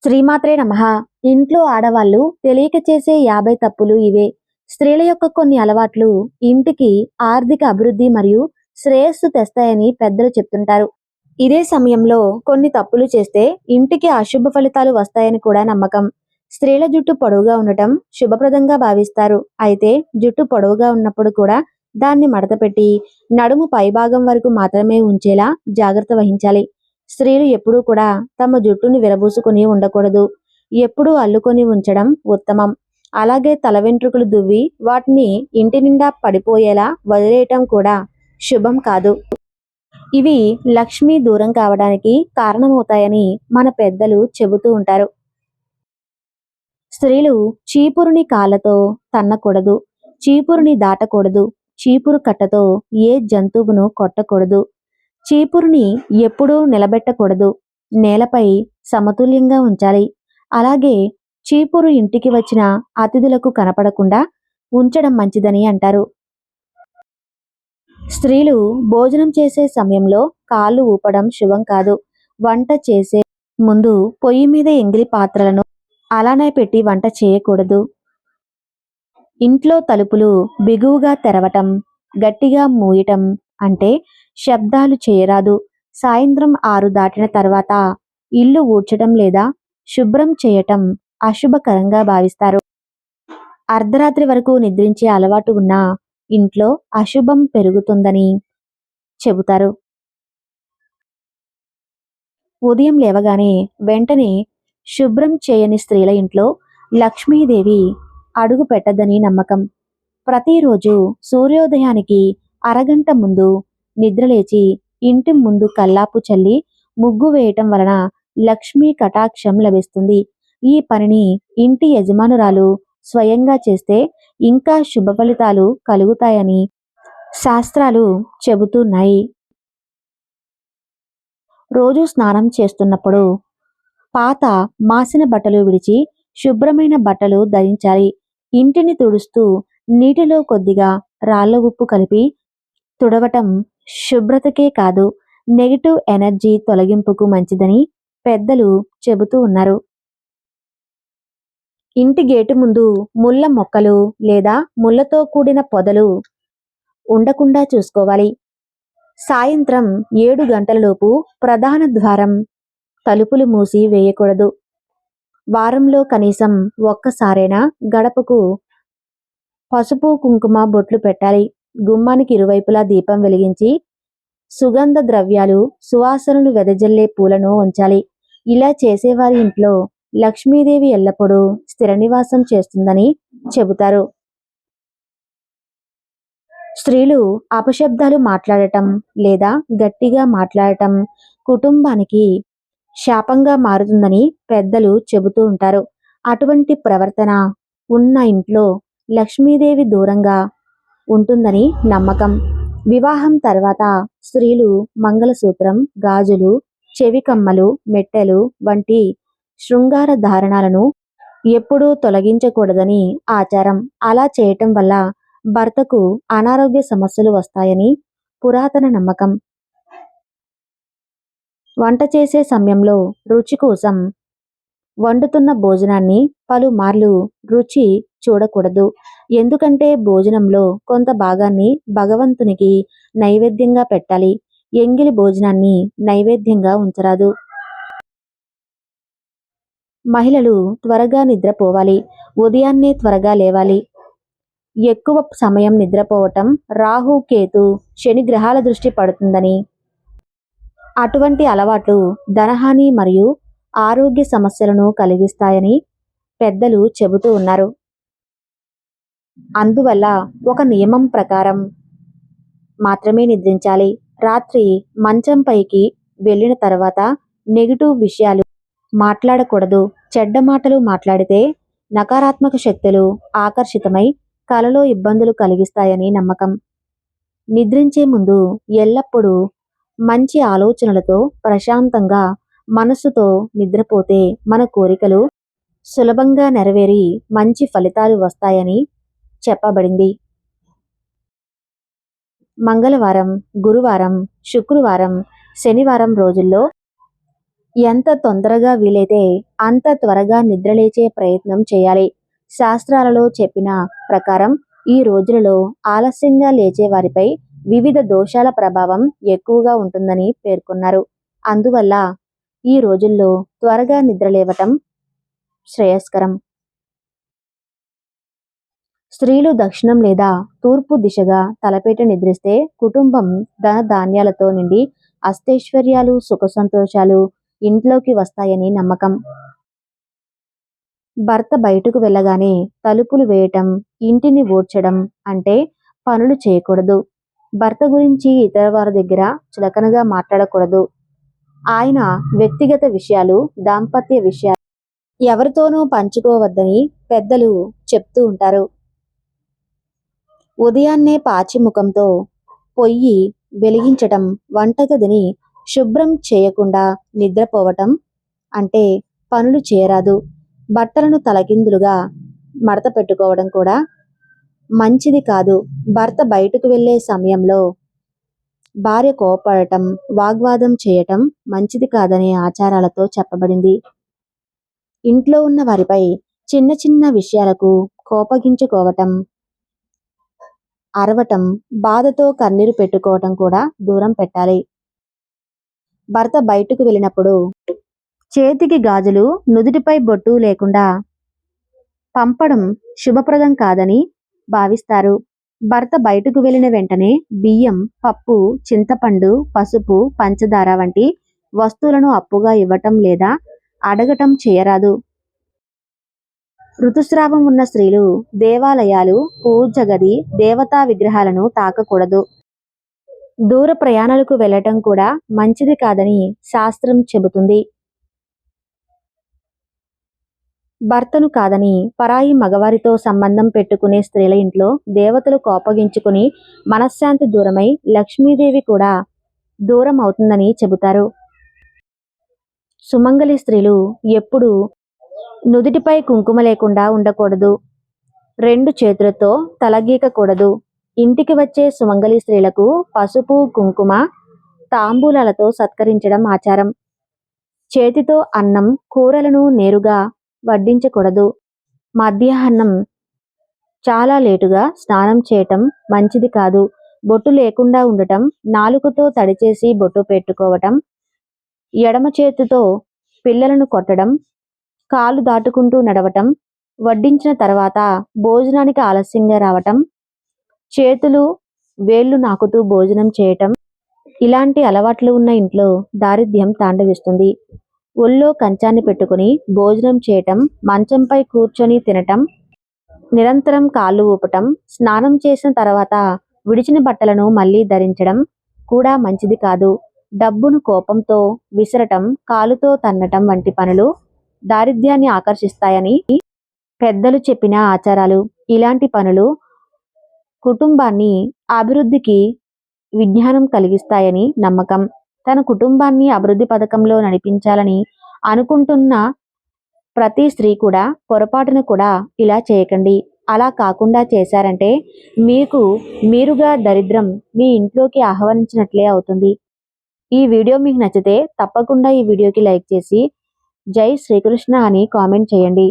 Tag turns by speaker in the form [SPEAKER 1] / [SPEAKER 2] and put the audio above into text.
[SPEAKER 1] శ్రీమాత్రే నమః. ఇంట్లో ఆడవాళ్ళు తెలియక చేసే 50 తప్పులు ఇవే. స్త్రీల యొక్క కొన్ని అలవాట్లు ఇంటికి ఆర్థిక అభివృద్ధి మరియు శ్రేయస్సు తెస్తాయని పెద్దలు చెప్తుంటారు. ఇదే సమయంలో కొన్ని తప్పులు చేస్తే ఇంటికి అశుభ ఫలితాలు వస్తాయని కూడా నమ్మకం. స్త్రీల జుట్టు పొడవుగా ఉండటం శుభప్రదంగా భావిస్తారు. అయితే జుట్టు పొడవుగా ఉన్నప్పుడు కూడా దాన్ని మడతపెట్టి నడుము పైభాగం వరకు మాత్రమే ఉంచేలా జాగ్రత్త వహించాలి. స్త్రీలు ఎప్పుడూ కూడా తమ జుట్టుని విరబూసుకుని ఉండకూడదు. ఎప్పుడూ అల్లుకొని ఉంచడం ఉత్తమం. అలాగే తల వెంట్రుకలు దువ్వి వాటిని ఇంటి నిండా పడిపోయేలా వదిలేయటం కూడా శుభం కాదు. ఇవి లక్ష్మి దూరం కావడానికి కారణమవుతాయని మన పెద్దలు చెబుతూ ఉంటారు. స్త్రీలు చీపురుని కాళ్ళతో తన్నకూడదు. చీపురుని దాటకూడదు. చీపురు కట్టతో ఏ జంతువును కొట్టకూడదు. చీపురుని ఎప్పుడూ నిలబెట్టకూడదు. నేలపై సమతుల్యంగా ఉంచాలి. అలాగే చీపురు ఇంటికి వచ్చిన అతిథులకు కనపడకుండా ఉంచడం మంచిదని అంటారు. స్త్రీలు భోజనం చేసే సమయంలో కాళ్ళు ఊపడం శుభం కాదు. వంట చేసే ముందు పొయ్యి మీద ఎంగిలి పాత్రలను అలానే పెట్టి వంట చేయకూడదు. ఇంట్లో తలుపులు బిగువుగా తెరవటం, గట్టిగా మూయటం అంటే శబ్దాలు చేయరాదు. సాయంత్రం 6 దాటిన తర్వాత ఇల్లు ఊడ్చటం లేదా శుభ్రం చేయటం అశుభకరంగా భావిస్తారు. అర్ధరాత్రి వరకు నిద్రించే అలవాటు ఉన్న ఇంట్లో అశుభం పెరుగుతుందని చెబుతారు. ఉదయం లేవగానే వెంటనే శుభ్రం చేయని స్త్రీల ఇంట్లో లక్ష్మీదేవి అడుగు పెట్టదని నమ్మకం. ప్రతిరోజు సూర్యోదయానికి అరగంట ముందు నిద్రలేచి ఇంటి ముందు కల్లాపు చల్లి ముగ్గు వేయటం వలన లక్ష్మీ కటాక్షం లభిస్తుంది. ఈ పనిని ఇంటి యజమానురాలు స్వయంగా చేస్తే ఇంకా శుభ ఫలితాలు కలుగుతాయని శాస్త్రాలు చెబుతున్నాయి. రోజు స్నానం చేస్తున్నప్పుడు పాత మాసిన బట్టలు విడిచి శుభ్రమైన బట్టలు ధరించాలి. ఇంటిని తుడుస్తూ నీటిలో కొద్దిగా రాళ్ళ ఉప్పు కలిపి తుడవటం శుభ్రతకే కాదు, నెగిటివ్ ఎనర్జీ తొలగింపుకు మంచిదని పెద్దలు చెబుతూ ఉన్నారు. ఇంటి గేటు ముందు ముళ్ళ మొక్కలు లేదా ముళ్ళతో కూడిన పొదలు ఉండకుండా చూసుకోవాలి. సాయంత్రం 7 గంటలలోపు ప్రధాన ద్వారం తలుపులు మూసి వేయకూడదు. వారంలో కనీసం ఒక్కసారైనా గడపకు పసుపు కుంకుమ బొట్లు పెట్టాలి. గుమ్మానికి ఇరువైపులా దీపం వెలిగించి సుగంధ ద్రవ్యాలు సువాసనలు వెదజల్లే పూలను ఉంచాలి. ఇలా చేసేవారి ఇంట్లో లక్ష్మీదేవి ఎల్లప్పుడూ స్థిర నివాసం చేస్తుందని చెబుతారు. స్త్రీలు అపశబ్దాలు మాట్లాడటం లేదా గట్టిగా మాట్లాడటం కుటుంబానికి శాపంగా మారుతుందని పెద్దలు చెబుతూ ఉంటారు. అటువంటి ప్రవర్తన ఉన్న ఇంట్లో లక్ష్మీదేవి దూరంగా ఉంటుందని నమ్మకం. వివాహం తర్వాత స్త్రీలు మంగళసూత్రం, గాజులు, చెవి కమ్మలు, మెట్టెలు వంటి శృంగార ధారణాలను ఎప్పుడూ తొలగించకూడదని ఆచారం. అలా చేయటం వల్ల భర్తకు అనారోగ్య సమస్యలు వస్తాయని పురాతన నమ్మకం. వంట చేసే సమయంలో రుచి కోసం వండుతున్న భోజనాన్ని పలుమార్లు రుచి చూడకూడదు. ఎందుకంటే భోజనంలో కొంత భాగాన్ని భగవంతునికి నైవేద్యంగా పెట్టాలి. ఎంగిలి భోజనాన్ని నైవేద్యంగా ఉంచరాదు. మహిళలు త్వరగా నిద్రపోవాలి. ఉదయాన్నే త్వరగా లేవాలి. ఎక్కువ సమయం నిద్రపోవటం రాహు, కేతు, శని గ్రహాల దృష్టి పడుతుందని, అటువంటి అలవాట్లు ధనహాని మరియు ఆరోగ్య సమస్యలను కలిగిస్తాయని పెద్దలు చెబుతూ ఉన్నారు. అందువల్ల ఒక నియమం ప్రకారం మాత్రమే నిద్రించాలి. రాత్రి మంచం పైకి వెళ్ళిన తర్వాత నెగిటివ్ విషయాలు మాట్లాడకూడదు. చెడ్డ మాటలు మాట్లాడితే నకారాత్మక శక్తులు ఆకర్షితమై కలలో ఇబ్బందులు కలిగిస్తాయని నమ్మకం. నిద్రించే ముందు ఎల్లప్పుడూ మంచి ఆలోచనలతో ప్రశాంతంగా మనస్సుతో నిద్రపోతే మన కోరికలు సులభంగా నెరవేరి మంచి ఫలితాలు వస్తాయని చెప్పబడింది. మంగళవారం, గురువారం, శుక్రవారం, శనివారం రోజుల్లో ఎంత తొందరగా వీలైతే అంత త్వరగా నిద్రలేచే ప్రయత్నం చేయాలి. శాస్త్రాలలో చెప్పిన ప్రకారం ఈ రోజులలో ఆలస్యంగా లేచే వారిపై వివిధ దోషాల ప్రభావం ఎక్కువగా ఉంటుందని పేర్కొన్నారు. అందువల్ల ఈ రోజుల్లో త్వరగా నిద్రలేవటం శ్రేయస్కరం. స్త్రీలు దక్షిణం లేదా తూర్పు దిశగా తలపెట్టి నిద్రిస్తే కుటుంబం ధన ధాన్యాలతో నిండి అష్టైశ్వర్యాలు సుఖ సంతోషాలు ఇంట్లోకి వస్తాయని నమ్మకం. భర్త బయటకు వెళ్ళగానే తలుపులు వేయటం, ఇంటిని ఊడ్చడం అంటే పనులు చేయకూడదు. భర్త గురించి ఇతర వారి దగ్గర చులకనగా మాట్లాడకూడదు. ఆయన వ్యక్తిగత విషయాలు, దాంపత్య విషయాలు ఎవరితోనూ పంచుకోవద్దని పెద్దలు చెప్తూ ఉంటారు. ఉదయాన్నే పాచి ముఖంతో పొయ్యి వెలిగించటం, వంటగదిని శుభ్రం చేయకుండా నిద్రపోవటం అంటే పనులు చేయరాదు. బట్టలను తలకిందులుగా మడత పెట్టుకోవడం కూడా మంచిది కాదు. భర్త బయటకు వెళ్ళే సమయంలో భార్య కోపడటం, వాగ్వాదం చేయటం మంచిది కాదనే ఆచారాలతో చెప్పబడింది. ఇంట్లో ఉన్న వారిపై చిన్న చిన్న విషయాలకు కోపగించుకోవటం, అరవటం, బాధతో కన్నీరు పెట్టుకోవటం కూడా దూరం పెట్టాలి. భర్త బయటకు వెళ్ళినప్పుడు చేతికి గాజులు, నుదుటిపై బొట్టు లేకుండా పంపడం శుభప్రదం కాదని భావిస్తారు. భర్త బయటకు వెళ్ళిన వెంటనే బియ్యం, పప్పు, చింతపండు, పసుపు, పంచదార వంటి వస్తువులను అప్పుగా ఇవ్వటం లేదా అడగటం చేయరాదు. ఋతుస్రావం ఉన్న స్త్రీలు దేవాలయాలు, పూజ గది, దేవతా విగ్రహాలను తాకకూడదు. దూర ప్రయాణాలకు వెళ్ళటం కూడా మంచిది కాదని శాస్త్రం చెబుతుంది. భర్తను కాదని పరాయి మగవారితో సంబంధం పెట్టుకునే స్త్రీల ఇంట్లో దేవతలు కోపగించుకుని మనశ్శాంతి దూరమై లక్ష్మీదేవి కూడా దూరం అవుతుందని చెబుతారు. సుమంగళి స్త్రీలు ఎప్పుడు నుదుటిపై కుంకుమ లేకుండా ఉండకూడదు. 2 చేతులతో తలగీకకూడదు. ఇంటికి వచ్చే సుమంగళి స్త్రీలకు పసుపు, కుంకుమ, తాంబూలాలతో సత్కరించడం ఆచారం. చేతితో అన్నం, కూరలను నేరుగా వడ్డించకూడదు. మధ్యాహ్నం చాలా లేటుగా స్నానం చేయటం మంచిది కాదు. బొట్టు లేకుండా ఉండటం, నాలుకతో తడిచేసి బొట్టు పెట్టుకోవటం, ఎడమ చేతితో పిల్లలను కొట్టడం, కాలు దాటుకుంటూ నడవటం, వడ్డించిన తర్వాత భోజనానికి ఆలస్యంగా రావటం, చేతులు వేళ్లు నాకుతూ భోజనం చేయటం ఇలాంటి అలవాట్లు ఉన్న ఇంట్లో దారిద్ర్యం తాండవిస్తుంది. ఒళ్ళో కంచాన్ని పెట్టుకుని భోజనం చేయటం, మంచంపై కూర్చొని తినటం, నిరంతరం కాళ్ళు ఊపటం, స్నానం చేసిన తర్వాత విడిచిన బట్టలను మళ్ళీ ధరించడం కూడా మంచిది కాదు. డబ్బును కోపంతో విసరటం, కాలుతో తన్నటం వంటి పనులు దారిద్ర్యాన్ని ఆకర్షిస్తాయని పెద్దలు చెప్పిన ఆచారాలు. ఇలాంటి పనులు కుటుంబాన్ని అభివృద్ధికి విజ్ఞానం కలిగిస్తాయని నమ్మకం. తన కుటుంబాన్ని అభివృద్ధి పథకంలో నడిపించాలని అనుకుంటున్న ప్రతి స్త్రీ కూడా పొరపాటును కూడా ఇలా చేయకండి. అలా కాకుండా చేశారంటే మీకు మీరుగా దరిద్రం మీ ఇంట్లోకి ఆహ్వానించినట్లే అవుతుంది. ఈ వీడియో మీకు నచ్చితే తప్పకుండా ఈ వీడియోకి లైక్ చేసి జై శ్రీకృష్ణ అని కామెంట్ చేయండి.